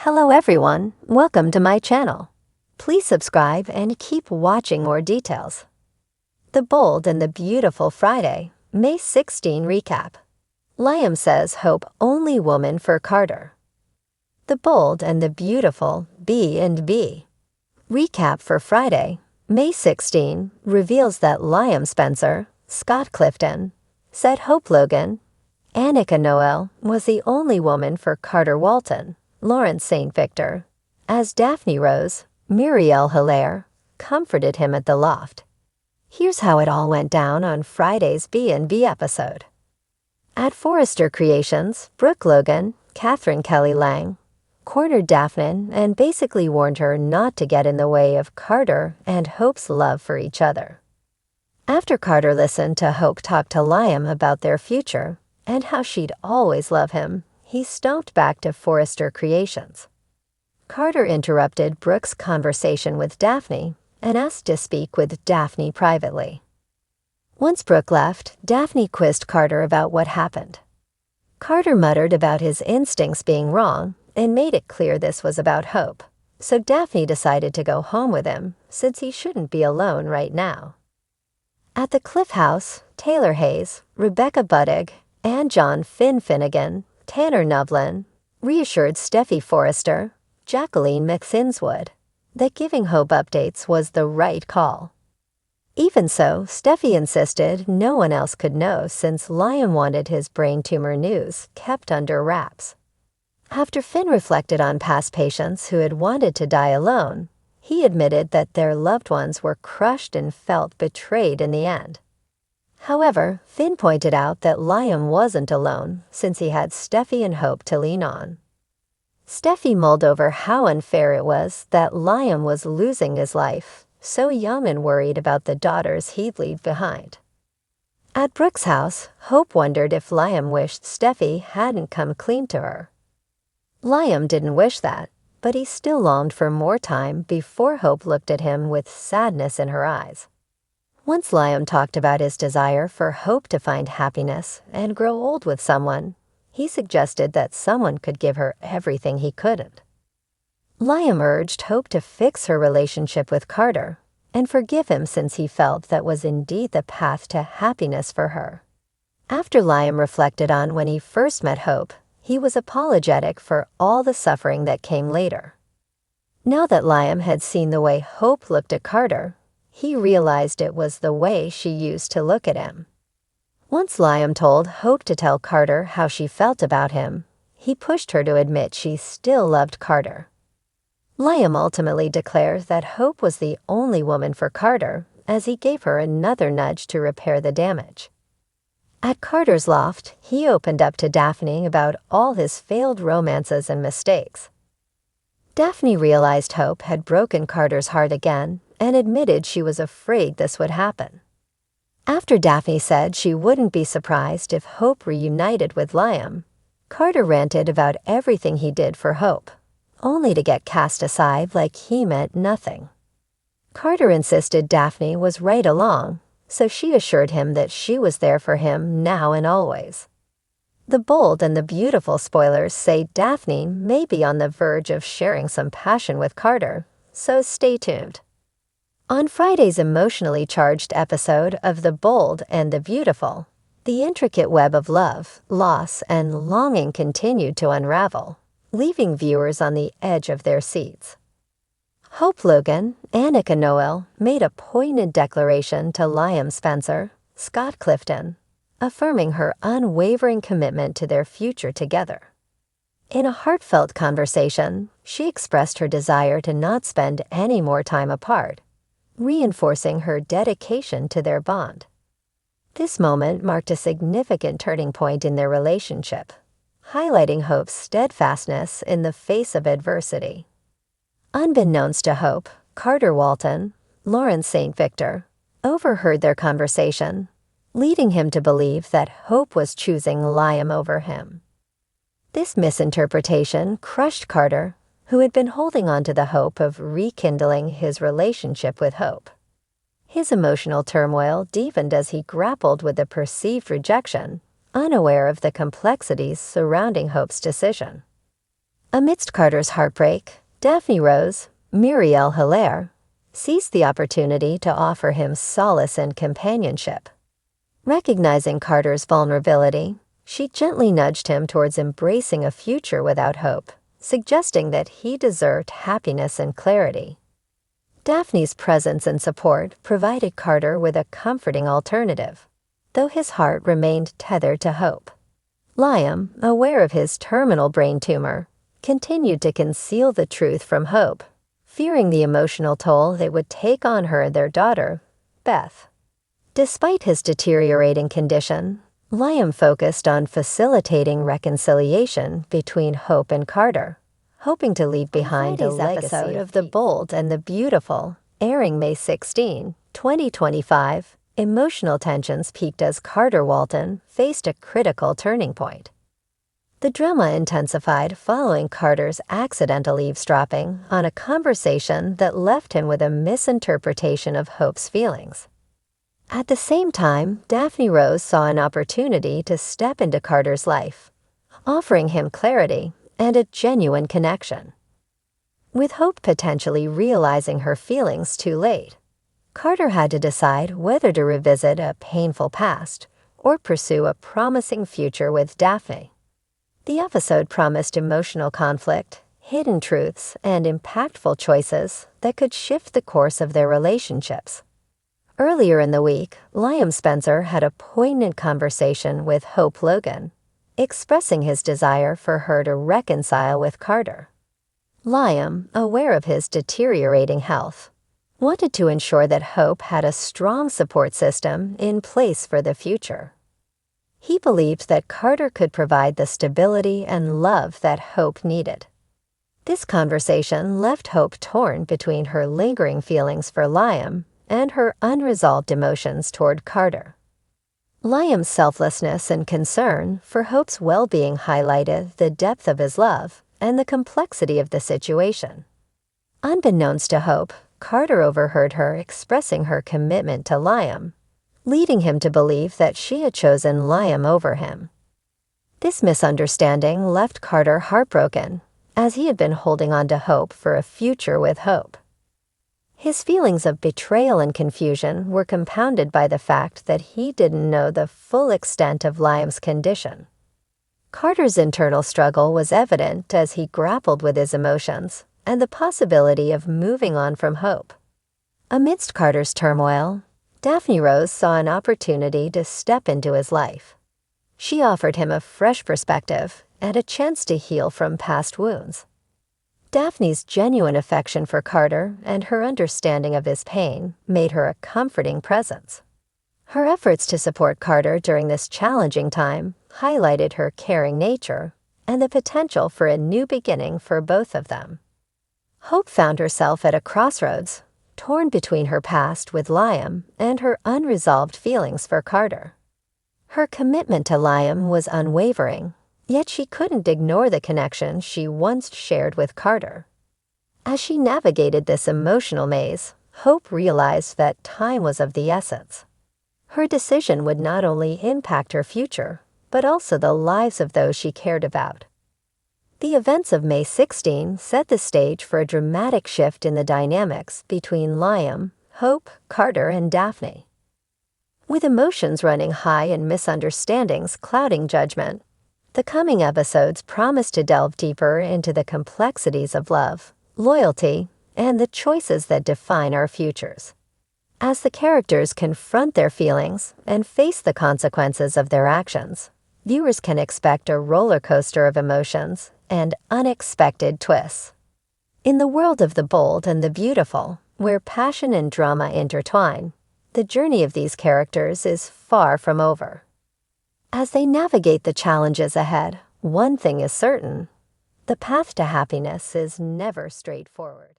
Hello everyone, welcome to my channel. Please subscribe and keep watching more details. The Bold and the Beautiful Friday, May 16 recap. Liam says Hope only woman for Carter. The Bold and the Beautiful B&B. Recap for Friday, May 16 reveals that Liam Spencer, Scott Clifton, said Hope Logan, Annika Noel was the only woman for Carter Walton, Lawrence St. Victor, as Daphne Rose, Muriel Hilaire, comforted him at the loft. Here's how it all went down on Friday's B&B episode. At Forrester Creations, Brooke Logan, Catherine Kelly Lang, cornered Daphne and basically warned her not to get in the way of Carter and Hope's love for each other. After Carter listened to Hope talk to Liam about their future and how she'd always love him, he stomped back to Forrester Creations. Carter interrupted Brooke's conversation with Daphne and asked to speak with Daphne privately. Once Brooke left, Daphne quizzed Carter about what happened. Carter muttered about his instincts being wrong and made it clear this was about Hope, so Daphne decided to go home with him since he shouldn't be alone right now. At the Cliff House, Taylor Hayes, Rebecca Buddig, and John Finnegan, Tanner Nublin, reassured Steffi Forrester, Jacqueline McSinswood, that giving Hope updates was the right call. Even so, Steffi insisted no one else could know since Liam wanted his brain tumor news kept under wraps. After Finn reflected on past patients who had wanted to die alone, he admitted that their loved ones were crushed and felt betrayed in the end. However, Finn pointed out that Liam wasn't alone since he had Steffi and Hope to lean on. Steffi mulled over how unfair it was that Liam was losing his life, so young and worried about the daughters he'd leave behind. At Brooke's house, Hope wondered if Liam wished Steffi hadn't come clean to her. Liam didn't wish that, but he still longed for more time before Hope looked at him with sadness in her eyes. Once Liam talked about his desire for Hope to find happiness and grow old with someone, he suggested that someone could give her everything he couldn't. Liam urged Hope to fix her relationship with Carter and forgive him since he felt that was indeed the path to happiness for her. After Liam reflected on when he first met Hope, he was apologetic for all the suffering that came later. Now that Liam had seen the way Hope looked at Carter, he realized it was the way she used to look at him. Once Liam told Hope to tell Carter how she felt about him, he pushed her to admit she still loved Carter. Liam ultimately declared that Hope was the only woman for Carter, as he gave her another nudge to repair the damage. At Carter's loft, he opened up to Daphne about all his failed romances and mistakes. Daphne realized Hope had broken Carter's heart again and admitted she was afraid this would happen. After Daphne said she wouldn't be surprised if Hope reunited with Liam, Carter ranted about everything he did for Hope, only to get cast aside like he meant nothing. Carter insisted Daphne was right along, so she assured him that she was there for him now and always. The Bold and the Beautiful spoilers say Daphne may be on the verge of sharing some passion with Carter, so stay tuned. On Friday's emotionally charged episode of The Bold and the Beautiful, the intricate web of love, loss, and longing continued to unravel, leaving viewers on the edge of their seats. Hope Logan, Annika Noel, made a poignant declaration to Liam Spencer, Scott Clifton, affirming her unwavering commitment to their future together. In a heartfelt conversation, she expressed her desire to not spend any more time apart, reinforcing her dedication to their bond. This moment marked a significant turning point in their relationship, highlighting Hope's steadfastness in the face of adversity. Unbeknownst to Hope, Carter Walton, Lawrence St. Victor, overheard their conversation, leading him to believe that Hope was choosing Liam over him. This misinterpretation crushed Carter, who had been holding on to the hope of rekindling his relationship with Hope. His emotional turmoil deepened as he grappled with the perceived rejection, unaware of the complexities surrounding Hope's decision. Amidst Carter's heartbreak, Daphne Rose, Muriel Hilaire, seized the opportunity to offer him solace and companionship. Recognizing Carter's vulnerability, she gently nudged him towards embracing a future without hope, suggesting that he deserved happiness and clarity. Daphne's presence and support provided Carter with a comforting alternative, though his heart remained tethered to hope. Liam, aware of his terminal brain tumor, continued to conceal the truth from Hope, fearing the emotional toll it would take on her and their daughter, Beth. Despite his deteriorating condition, Liam focused on facilitating reconciliation between Hope and Carter, hoping to leave behind a legacy episode of The Bold and the Beautiful, airing May 16, 2025. Emotional tensions peaked as Carter Walton faced a critical turning point. The drama intensified following Carter's accidental eavesdropping on a conversation that left him with a misinterpretation of Hope's feelings. At the same time, Daphne Rose saw an opportunity to step into Carter's life, offering him clarity and a genuine connection. With Hope potentially realizing her feelings too late, Carter had to decide whether to revisit a painful past or pursue a promising future with Daphne. The episode promised emotional conflict, hidden truths, and impactful choices that could shift the course of their relationships. Earlier in the week, Liam Spencer had a poignant conversation with Hope Logan, expressing his desire for her to reconcile with Carter. Liam, aware of his deteriorating health, wanted to ensure that Hope had a strong support system in place for the future. He believed that Carter could provide the stability and love that Hope needed. This conversation left Hope torn between her lingering feelings for Liam and her unresolved emotions toward Carter. Liam's selflessness and concern for Hope's well-being highlighted the depth of his love and the complexity of the situation. Unbeknownst to Hope, Carter overheard her expressing her commitment to Liam, leading him to believe that she had chosen Liam over him. This misunderstanding left Carter heartbroken, as he had been holding on to hope for a future with Hope. His feelings of betrayal and confusion were compounded by the fact that he didn't know the full extent of Liam's condition. Carter's internal struggle was evident as he grappled with his emotions and the possibility of moving on from Hope. Amidst Carter's turmoil, Daphne Rose saw an opportunity to step into his life. She offered him a fresh perspective and a chance to heal from past wounds. Daphne's genuine affection for Carter and her understanding of his pain made her a comforting presence. Her efforts to support Carter during this challenging time highlighted her caring nature and the potential for a new beginning for both of them. Hope found herself at a crossroads, torn between her past with Liam and her unresolved feelings for Carter. Her commitment to Liam was unwavering, yet she couldn't ignore the connection she once shared with Carter. As she navigated this emotional maze, Hope realized that time was of the essence. Her decision would not only impact her future, but also the lives of those she cared about. The events of May 16 set the stage for a dramatic shift in the dynamics between Liam, Hope, Carter, and Daphne. With emotions running high and misunderstandings clouding judgment, the coming episodes promise to delve deeper into the complexities of love, loyalty, and the choices that define our futures. As the characters confront their feelings and face the consequences of their actions, viewers can expect a roller coaster of emotions and unexpected twists. In the world of the bold and the beautiful, where passion and drama intertwine, the journey of these characters is far from over. As they navigate the challenges ahead, one thing is certain: the path to happiness is never straightforward.